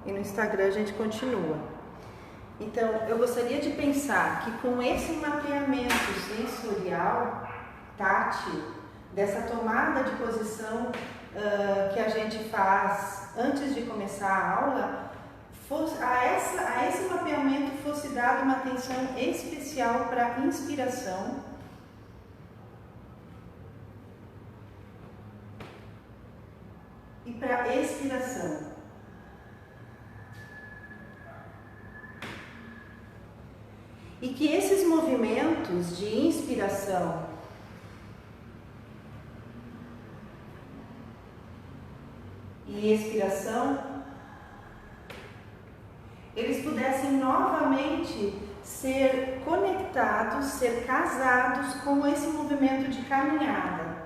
e no Instagram a gente continua. Então, eu gostaria de pensar que com esse mapeamento sensorial, tátil, dessa tomada de posição que a gente faz antes de começar a aula, a esse mapeamento fosse dada uma atenção especial para a inspiração e para a expiração. E que esses movimentos de inspiração e expiração, eles pudessem novamente ser conectados, ser casados com esse movimento de caminhada.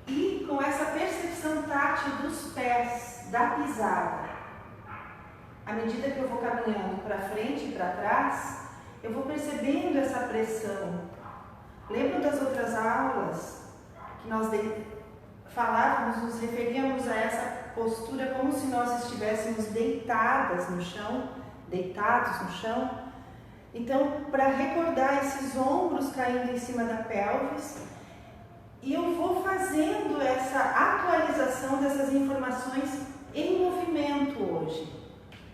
E com essa percepção tátil dos pés, da pisada. À medida que eu vou caminhando para frente e para trás, eu vou percebendo essa pressão. Lembro das outras aulas que nós falávamos, nos referíamos a essa postura como se nós estivéssemos deitadas no chão, deitados no chão. Então, para recordar esses ombros caindo em cima da pelvis, e eu vou fazendo essa atualização dessas informações em movimento hoje.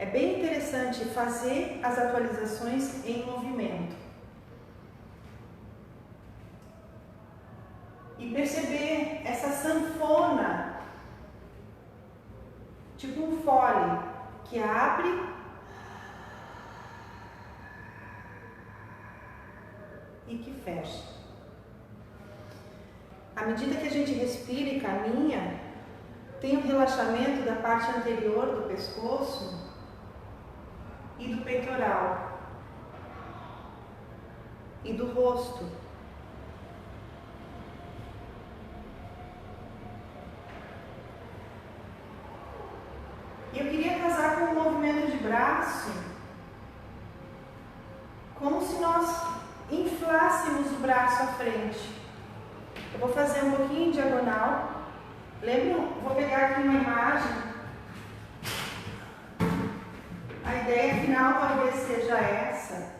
É bem interessante fazer as atualizações em movimento. E perceber essa sanfona, tipo um fole, que abre e que fecha. À medida que a gente respira e caminha, tem um relaxamento da parte anterior do pescoço e do peitoral e do rosto. E eu queria casar com o movimento de braço, como se nós inflássemos o braço à frente. Eu vou fazer um pouquinho em diagonal. Lembram? Vou pegar aqui uma imagem. A ideia final talvez seja essa,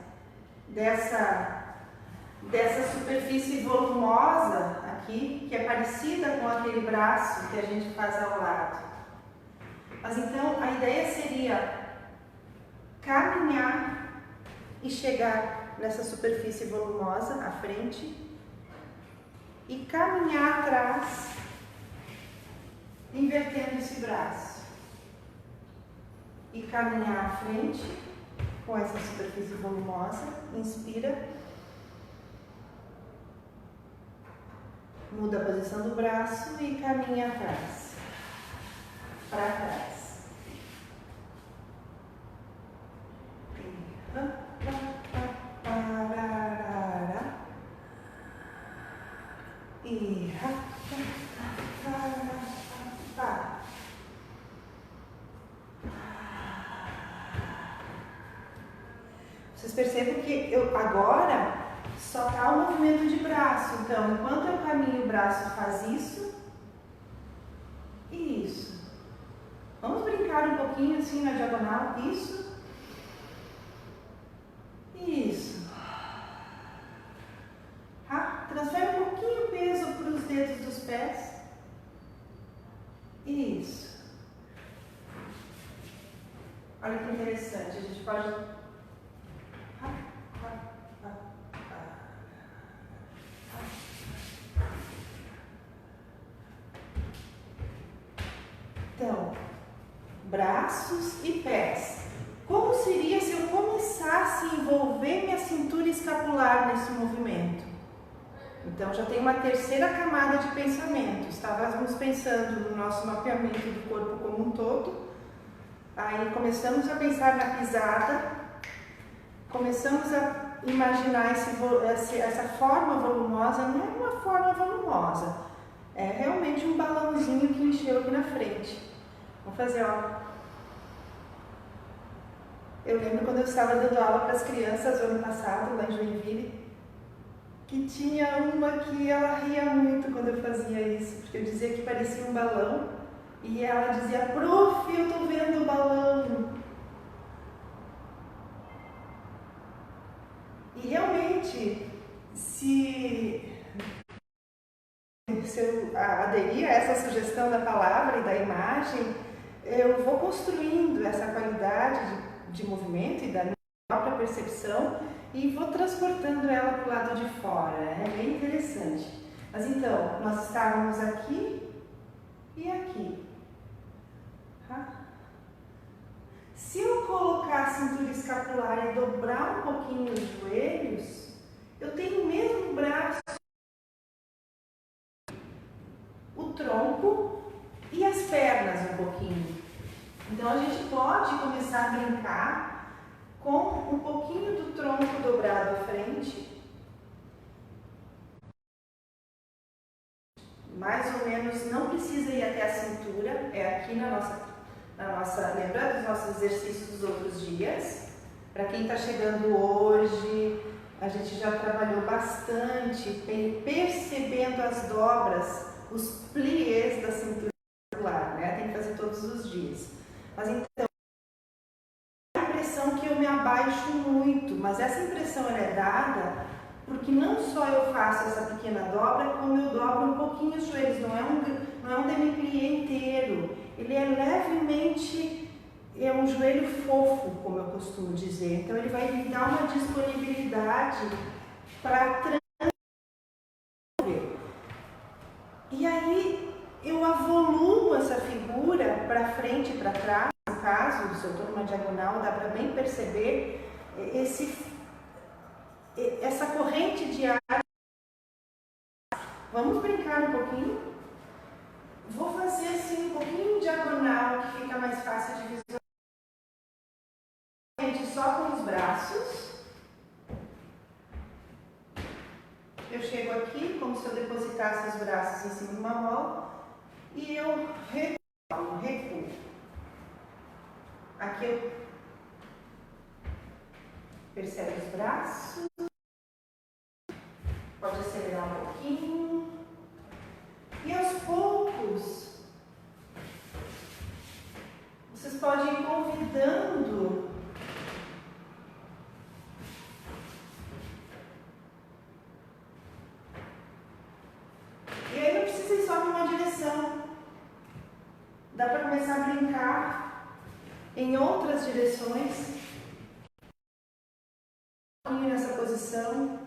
dessa superfície volumosa aqui, que é parecida com aquele braço que a gente faz ao lado. Mas então a ideia seria caminhar e chegar nessa superfície volumosa à frente e caminhar atrás, invertendo esse braço. E caminhar à frente com essa superfície volumosa. Inspira. Muda a posição do braço e caminha atrás. Para trás. Vocês percebem que eu agora só está o movimento de braço. Então, enquanto eu caminho, o braço faz isso e isso. Vamos brincar um pouquinho assim na diagonal. Isso. Isso. Transfere um pouquinho o peso para os dedos dos pés. Isso. Olha que interessante. A gente pode... Então, braços e pés. Como seria se eu começasse a envolver minha cintura escapular nesse movimento? Então, já tem uma terceira camada de pensamento. Estávamos pensando no nosso mapeamento do corpo como um todo. Aí começamos a pensar na pisada. Começamos a imaginar essa forma volumosa. Não é uma forma volumosa. É realmente um balãozinho que encheu aqui na frente. Vamos fazer, ó. Eu lembro quando eu estava dando aula para as crianças no ano passado, lá em Joinville, que tinha uma que ela ria muito quando eu fazia isso, porque eu dizia que parecia um balão E ela dizia: prof, eu tô vendo o balão. E realmente, se eu aderir a essa sugestão da palavra e da imagem, eu vou construindo essa qualidade de movimento e da minha própria percepção e vou transportando ela para o lado de fora. É bem interessante. Mas então, nós estávamos aqui e aqui. Se eu colocar a cintura escapular e dobrar um pouquinho os joelhos, eu tenho o mesmo braço, o tronco e as pernas um pouquinho. Então a gente pode começar a brincar com um pouquinho do tronco dobrado à frente, mais ou menos, não precisa ir até a cintura, é aqui na nossa, lembra dos nossos exercícios dos outros dias? Para quem está chegando hoje, a gente já trabalhou bastante percebendo as dobras, os pliés da cintura muscular, né? Tem que fazer todos os dias. Mas então, a impressão que eu me abaixo muito, mas essa impressão ela é dada porque não só eu faço essa pequena dobra, como eu dobro um pouquinho os joelhos, não é um demi-plié inteiro, ele é levemente, é um joelho fofo, como eu costumo dizer, então ele vai me dar uma disponibilidade para transmover. E aí eu avoluo essa figura para frente e para trás, no caso, se eu estou numa diagonal, dá para bem perceber essa corrente de ar. Vamos brincar um pouquinho? Vou fazer assim um pouquinho diagonal, que fica mais fácil de visualizar. Só com os braços. Eu chego aqui como se eu depositasse os braços em cima de uma bola e eu recuo. Aqui eu percebo os braços. Pode acelerar um pouquinho. E aos poucos, vocês podem ir convidando e aí não precisa ir só numa direção. Dá para começar a brincar em outras direções. Nessa posição.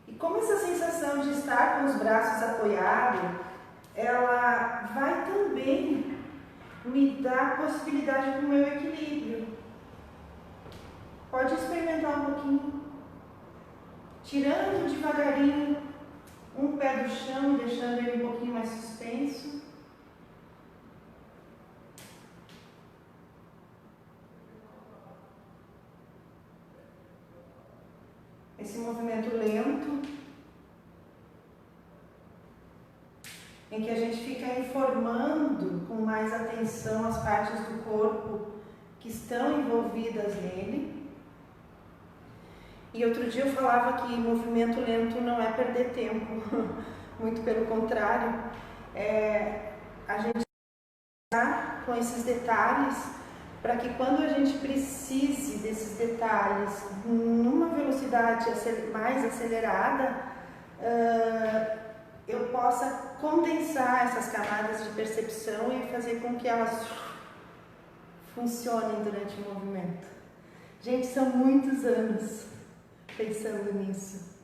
E como essa sensação de estar com os braços apoiados, ela vai também me dar a possibilidade do meu equilíbrio. Pode experimentar um pouquinho. Tirando devagarinho um pé do chão e deixando ele um pouquinho mais suspenso. Esse movimento lento, em que a gente fica informando com mais atenção as partes do corpo que estão envolvidas nele. E outro dia eu falava que movimento lento não é perder tempo, muito pelo contrário, a gente está com esses detalhes para que quando a gente precise desses detalhes numa velocidade mais acelerada, eu possa condensar essas camadas de percepção e fazer com que elas funcionem durante o movimento. Gente, são muitos anos pensando nisso.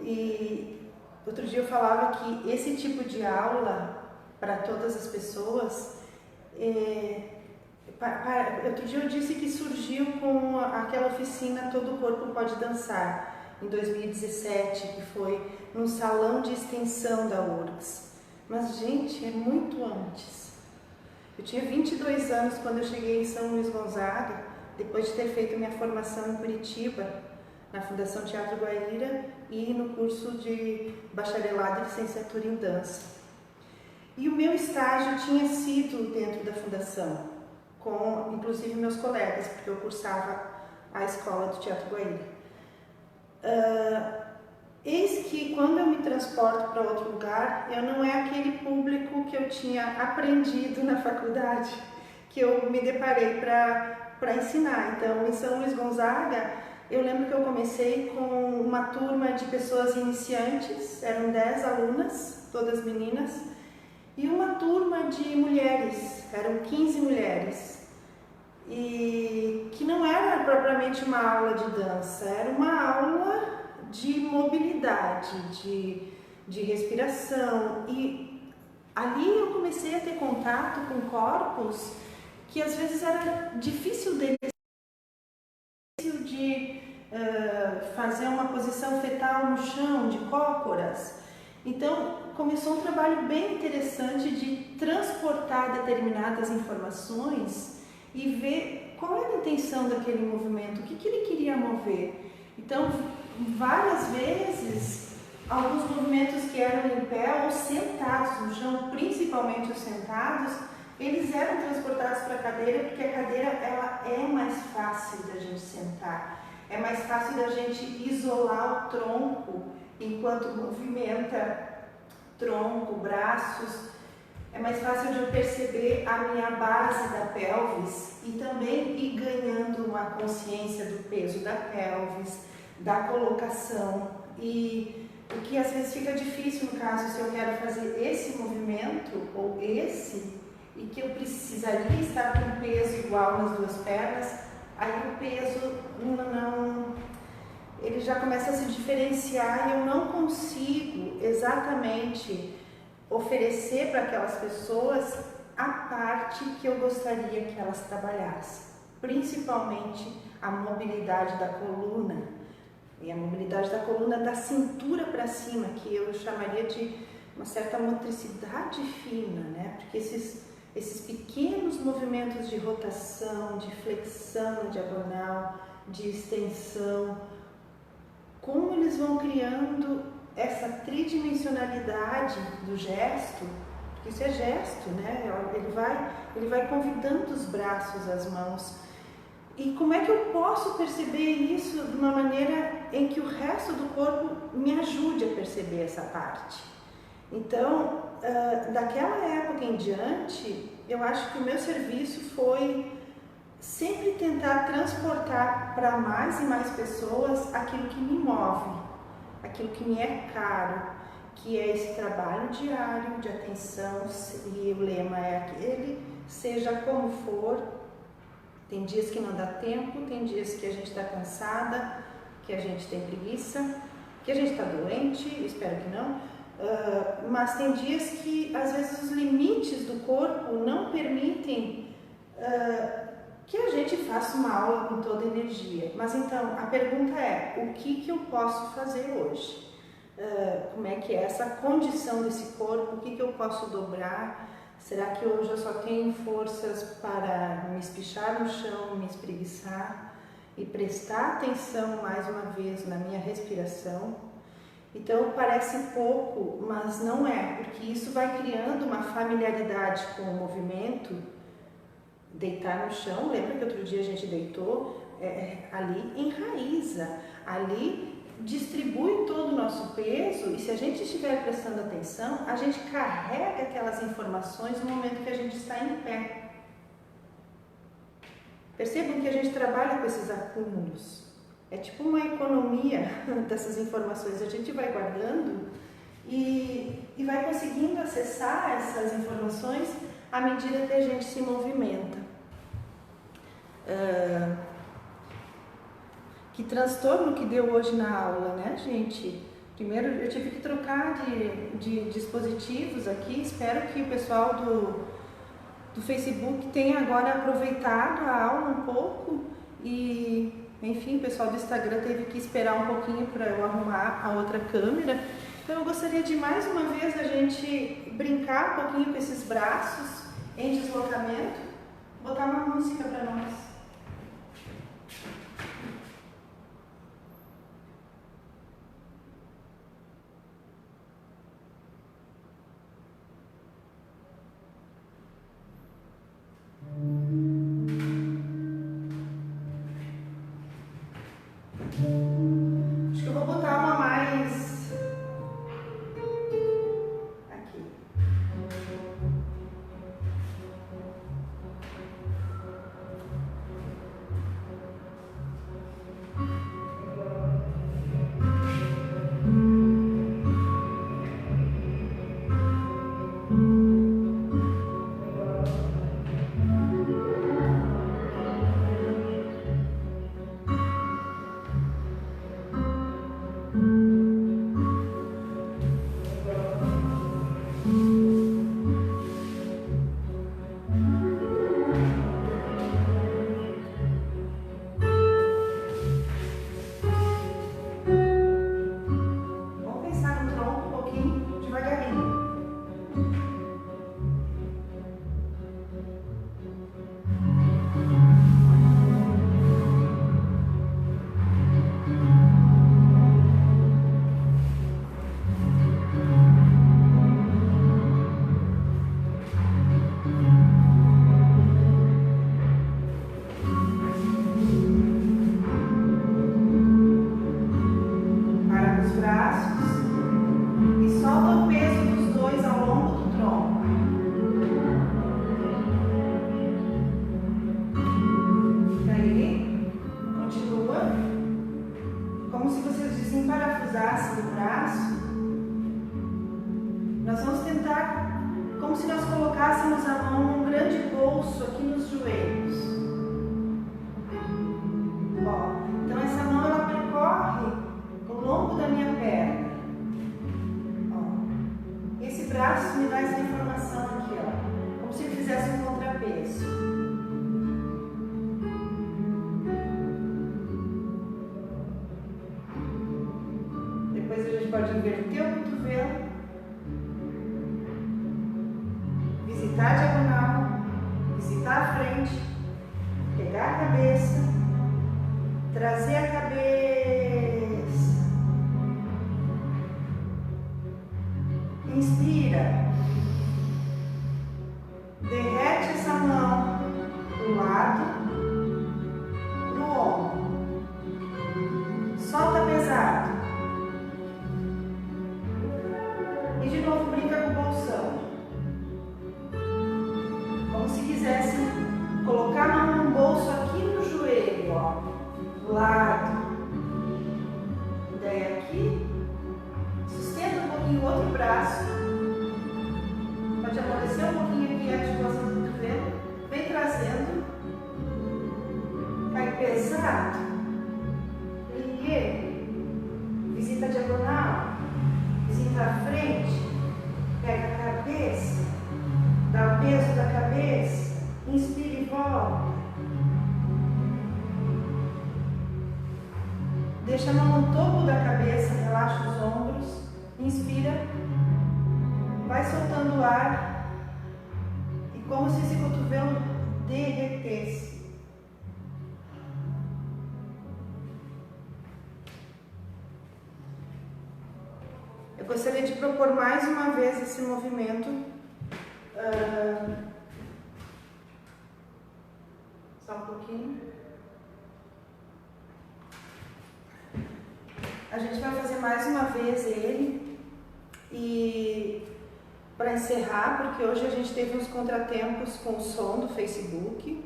E outro dia eu falava que esse tipo de aula para todas as pessoas, outro dia eu disse que surgiu com aquela oficina Todo o Corpo Pode Dançar, em 2017, que foi num salão de extensão da URGS. Mas, gente, é muito antes. Eu tinha 22 anos quando eu cheguei em São Luís Gonzaga, depois de ter feito minha formação em Curitiba, na Fundação Teatro Guaíra e no curso de bacharelado e licenciatura em dança. E o meu estágio tinha sido dentro da fundação, com inclusive meus colegas, porque eu cursava a escola do Teatro Guaíra. Eis que que quando eu me transporto para outro lugar, eu não é aquele público que eu tinha aprendido na faculdade, que eu me deparei para ensinar. Então, em São Luís Gonzaga, eu lembro que eu comecei com uma turma de pessoas iniciantes, eram 10 alunas, todas meninas, e uma turma de mulheres, eram 15 mulheres. E que não era propriamente uma aula de dança, era uma aula de mobilidade, de respiração. E ali eu comecei a ter contato com corpos que às vezes era difícil de fazer uma posição fetal no chão, de cócoras. Então começou um trabalho bem interessante de transportar determinadas informações e ver qual era a intenção daquele movimento, o que ele queria mover. Então, várias vezes, alguns movimentos que eram em pé ou sentados no chão, principalmente os sentados, eles eram transportados para a cadeira, porque a cadeira ela é mais fácil da gente sentar, é mais fácil da gente isolar o tronco enquanto movimenta tronco, braços. É mais fácil de eu perceber a minha base da pelvis e também ir ganhando uma consciência do peso da pelvis, da colocação. E o que às vezes fica difícil no caso, se eu quero fazer esse movimento ou esse, e que eu precisaria estar com peso igual nas duas pernas, aí o peso ele já começa a se diferenciar e eu não consigo exatamente oferecer para aquelas pessoas a parte que eu gostaria que elas trabalhassem, principalmente a mobilidade da coluna e a mobilidade da coluna da cintura para cima, que eu chamaria de uma certa motricidade fina, né? Porque esses pequenos movimentos de rotação, de flexão na diagonal, de extensão, como eles vão criando essa tridimensionalidade do gesto, porque isso é gesto, né? Ele vai convidando os braços, as mãos. E como é que eu posso perceber isso de uma maneira em que o resto do corpo me ajude a perceber essa parte? Então, daquela época em diante, eu acho que o meu serviço foi sempre tentar transportar para mais e mais pessoas aquilo que me move, aquilo que me é caro, que é esse trabalho diário de atenção, e o lema é aquele, seja como for. Tem dias que não dá tempo, tem dias que a gente está cansada, que a gente tem preguiça, que a gente está doente, espero que não, mas tem dias que às vezes os limites do corpo não permitem que a gente faça uma aula com toda energia. Mas então, a pergunta é, o que eu posso fazer hoje? Como é que é essa condição desse corpo? O que eu posso dobrar? Será que hoje eu só tenho forças para me espichar no chão, me espreguiçar e prestar atenção mais uma vez na minha respiração? Então parece pouco, mas não é, porque isso vai criando uma familiaridade com o movimento. Deitar no chão, lembra que outro dia a gente deitou? Ali enraiza, ali distribui todo o nosso peso, e se a gente estiver prestando atenção, a gente carrega aquelas informações no momento que a gente está em pé. Percebam que a gente trabalha com esses acúmulos. É tipo uma economia dessas informações. A gente vai guardando e vai conseguindo acessar essas informações à medida que a gente se movimenta. Que transtorno que deu hoje na aula, né, gente? Primeiro eu tive que trocar de dispositivos aqui. Espero que o pessoal do Facebook tenha agora aproveitado a aula um pouco e, enfim, o pessoal do Instagram teve que esperar um pouquinho para eu arrumar a outra câmera. Então eu gostaria de mais uma vez a gente brincar um pouquinho com esses braços em deslocamento, botar uma música para nós. Acho que eu vou botar uma mais os braços e solta o peso dos dois ao longo do tronco. Daí, continua. Como se vocês desemparafusassem o braço. Nós vamos tentar, como se nós colocássemos a mão num grande bolso aqui nos joelhos. Ó, então essa mão ela percorre ao longo da minha perna. Ó, esse braço me dá essa informação aqui, ó, como se ele fizesse um contrapeso. Depois a gente pode inverter o cotovelo. Visitar a diagonal, visitar a frente, pegar a cabeça, trazer a cabeça, inspira, derrete essa mão do lado, pro ombro, solta pesado e de novo brinca com o bolsão. Como se quisesse colocar a mão no bolso aqui no joelho, ó, do lado. Daí aqui, sustenta um pouquinho o outro braço. Pode amolecer um pouquinho aqui a articulação do cotovelo. Vem trazendo. Cai pesado. Plie. Visita a diagonal. Visita a frente. Pega a cabeça. Dá o peso da cabeça, inspira e volta. Deixa a mão no topo da cabeça, relaxa os ombros, inspira, vai soltando o ar e como se esse cotovelo derretesse. Eu gostaria de propor mais uma vez esse movimento. Só um pouquinho. A gente vai fazer mais uma vez ele e para encerrar, porque hoje a gente teve uns contratempos com o som do Facebook,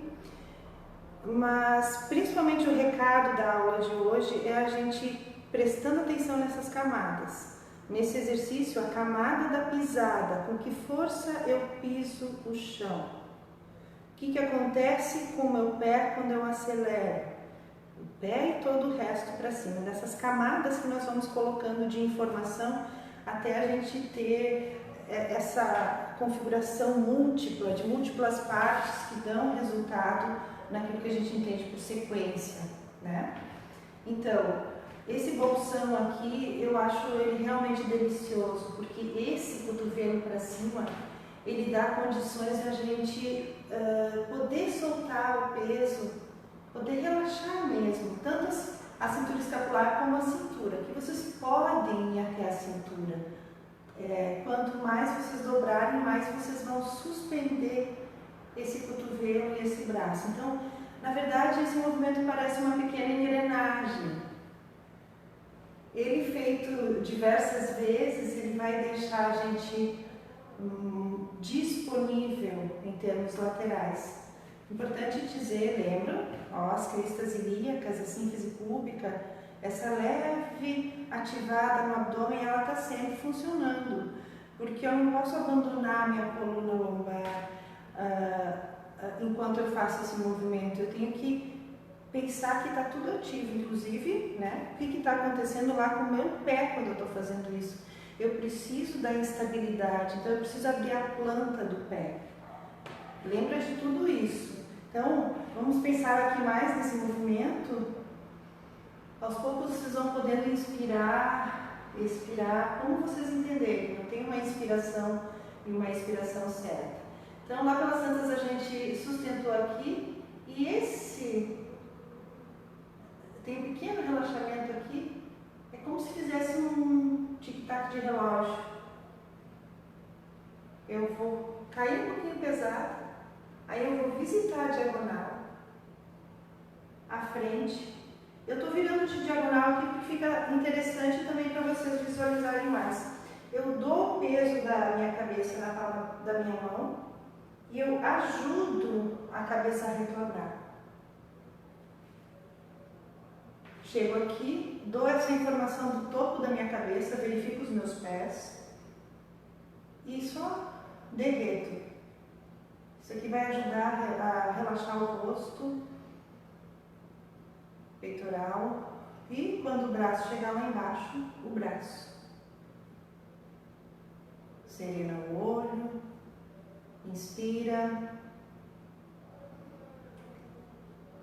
mas principalmente o recado da aula de hoje é a gente prestando atenção nessas camadas. Nesse exercício, a camada da pisada, com que força eu piso o chão. O que acontece com o meu pé quando eu acelero? O pé e todo o resto para cima. Dessas camadas que nós vamos colocando de informação até a gente ter essa configuração múltipla, de múltiplas partes que dão resultado naquilo que a gente entende por sequência, né? Então, esse bolsão aqui, eu acho ele realmente delicioso, porque esse cotovelo para cima, ele dá condições de a gente poder soltar o peso, poder relaxar mesmo, tanto a cintura escapular como a cintura, que vocês podem ir até a cintura. Quanto mais vocês dobrarem, mais vocês vão suspender esse cotovelo e esse braço. Então, na verdade, esse movimento parece uma pequena engrenagem. Ele feito diversas vezes, ele vai deixar a gente disponível em termos laterais. Importante dizer, lembra? Ó, as crestas ilíacas, a sínfise púbica, essa leve ativada no abdômen, ela está sempre funcionando, porque eu não posso abandonar a minha coluna lombar enquanto eu faço esse movimento. Eu tenho que pensar que está tudo ativo, inclusive, né? O que está acontecendo lá com o meu pé quando eu estou fazendo isso? Eu preciso da instabilidade, então eu preciso abrir a planta do pé. Lembra de tudo isso. Então, vamos pensar aqui mais nesse movimento. Aos poucos vocês vão podendo inspirar, expirar, como vocês entenderem. Não tem uma inspiração e uma expiração certa. Então, lá pelas tantas a gente sustentou aqui e esse tem um pequeno relaxamento aqui. É como se fizesse um tic-tac de relógio. Eu vou cair um pouquinho pesado, aí eu vou visitar a diagonal, a frente. Eu estou virando de diagonal aqui porque fica interessante também para vocês mais. Eu dou o peso da minha cabeça na palma da minha mão e eu ajudo a cabeça a retornar. Chego aqui, dou essa informação do topo da minha cabeça, verifico os meus pés e só derreto. Isso aqui vai ajudar a relaxar o rosto, peitoral e quando o braço chegar lá embaixo, o braço. Serena o olho, inspira.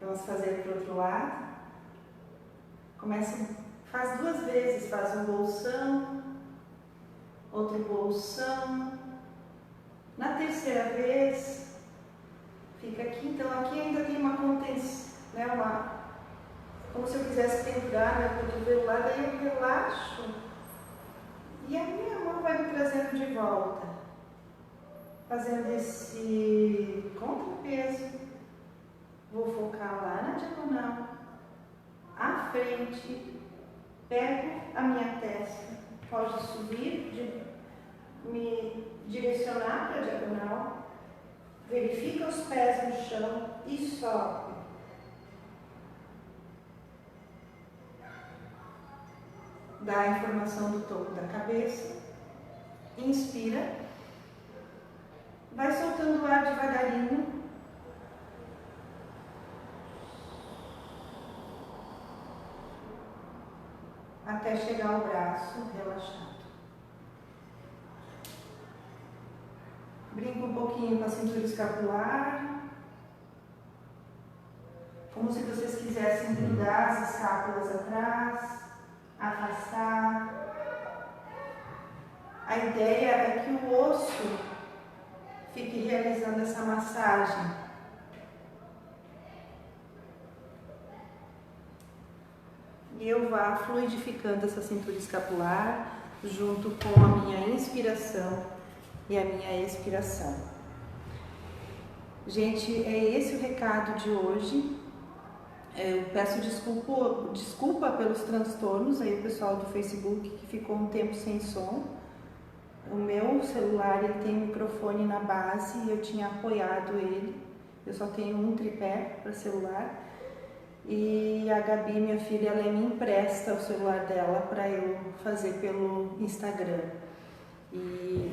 Vamos fazer para o outro lado. Começa, faz 2 vezes, faz um bolsão, outro bolsão. Na terceira vez, fica aqui. Então aqui ainda tem uma contenção, né? Como se eu quisesse pendurar meu cotovelo lá, daí eu relaxo e a minha mão vai me trazendo de volta, fazendo esse contrapeso. Vou focar lá na diagonal, à frente, pego a minha testa, pode subir, me direcionar para a diagonal, verifica os pés no chão e sobe. Dá a informação do topo da cabeça, inspira, vai soltando o ar devagarinho, até chegar ao braço relaxado. Brinca um pouquinho com a cintura escapular, como se vocês quisessem grudar as escápulas atrás, afastar. A ideia é que o osso fique realizando essa massagem. E eu vá fluidificando essa cintura escapular junto com a minha inspiração e a minha expiração. Gente, é esse o recado de hoje. Eu peço desculpa pelos transtornos aí, o pessoal do Facebook que ficou um tempo sem som. O meu celular ele tem um microfone na base e eu tinha apoiado ele. Eu só tenho um tripé para celular. E a Gabi, minha filha, ela me empresta o celular dela para eu fazer pelo Instagram.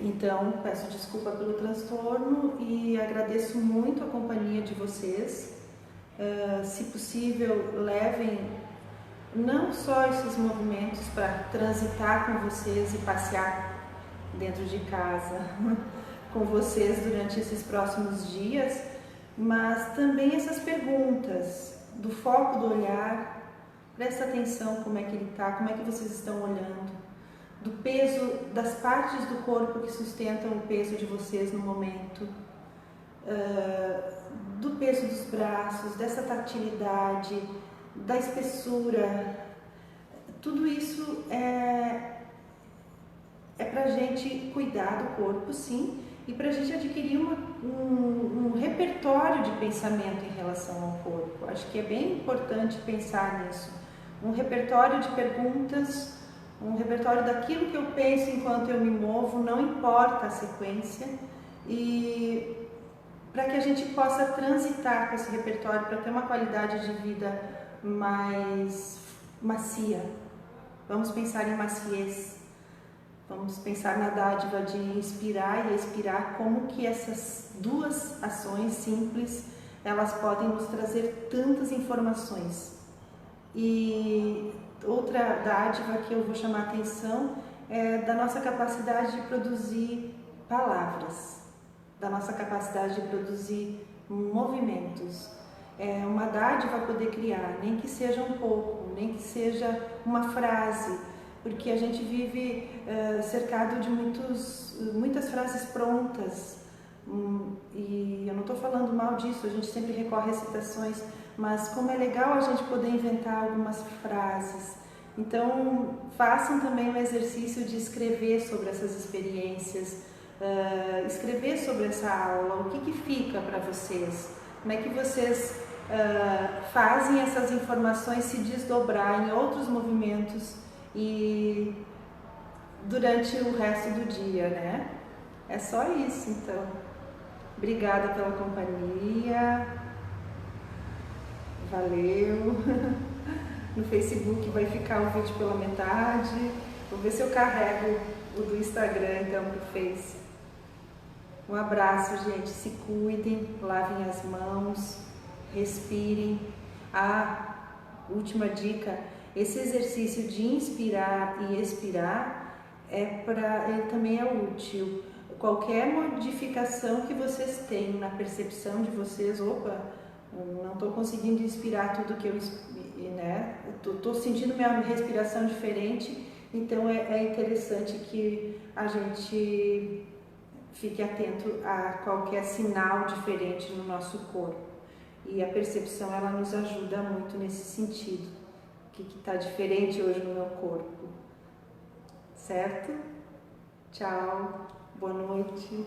Então, peço desculpa pelo transtorno e agradeço muito a companhia de vocês. Se possível, levem não só esses movimentos para transitar com vocês e passear dentro de casa com vocês durante esses próximos dias, mas também essas perguntas do foco do olhar. Presta atenção como é que ele está, como é que vocês estão olhando, do peso das partes do corpo que sustentam o peso de vocês no momento, do peso dos braços, dessa tatilidade, da espessura. Tudo isso é para a gente cuidar do corpo, sim, e para a gente adquirir um repertório de pensamento em relação ao corpo. Acho que é bem importante pensar nisso. Um repertório de perguntas, um repertório daquilo que eu penso enquanto eu me movo, não importa a sequência, e para que a gente possa transitar com esse repertório para ter uma qualidade de vida mais macia. Vamos pensar em maciez. Vamos pensar na dádiva de inspirar e expirar, como que essas 2 ações simples, elas podem nos trazer tantas informações. E outra dádiva que eu vou chamar a atenção é da nossa capacidade de produzir palavras, da nossa capacidade de produzir movimentos. É uma dádiva poder criar, nem que seja um pouco, nem que seja uma frase, porque a gente vive cercado de muitas frases prontas, e eu não estou falando mal disso, a gente sempre recorre a citações, mas como é legal a gente poder inventar algumas frases. Então façam também o exercício de escrever sobre essas experiências, escrever sobre essa aula, o que fica para vocês, como é que vocês fazem essas informações se desdobrar em outros movimentos e durante o resto do dia, né? É só isso, então. Obrigada pela companhia. Valeu. No Facebook vai ficar o vídeo pela metade. Vou ver se eu carrego o do Instagram, então, pro Face. Um abraço, gente. Se cuidem, lavem as mãos, respirem. Última dica, esse exercício de inspirar e expirar ele também é útil. Qualquer modificação que vocês tenham na percepção de vocês, não estou conseguindo inspirar tudo que eu, né? Estou sentindo minha respiração diferente, então é interessante que a gente fique atento a qualquer sinal diferente no nosso corpo. E a percepção, ela nos ajuda muito nesse sentido. O que está diferente hoje no meu corpo? Certo? Tchau. Boa noite.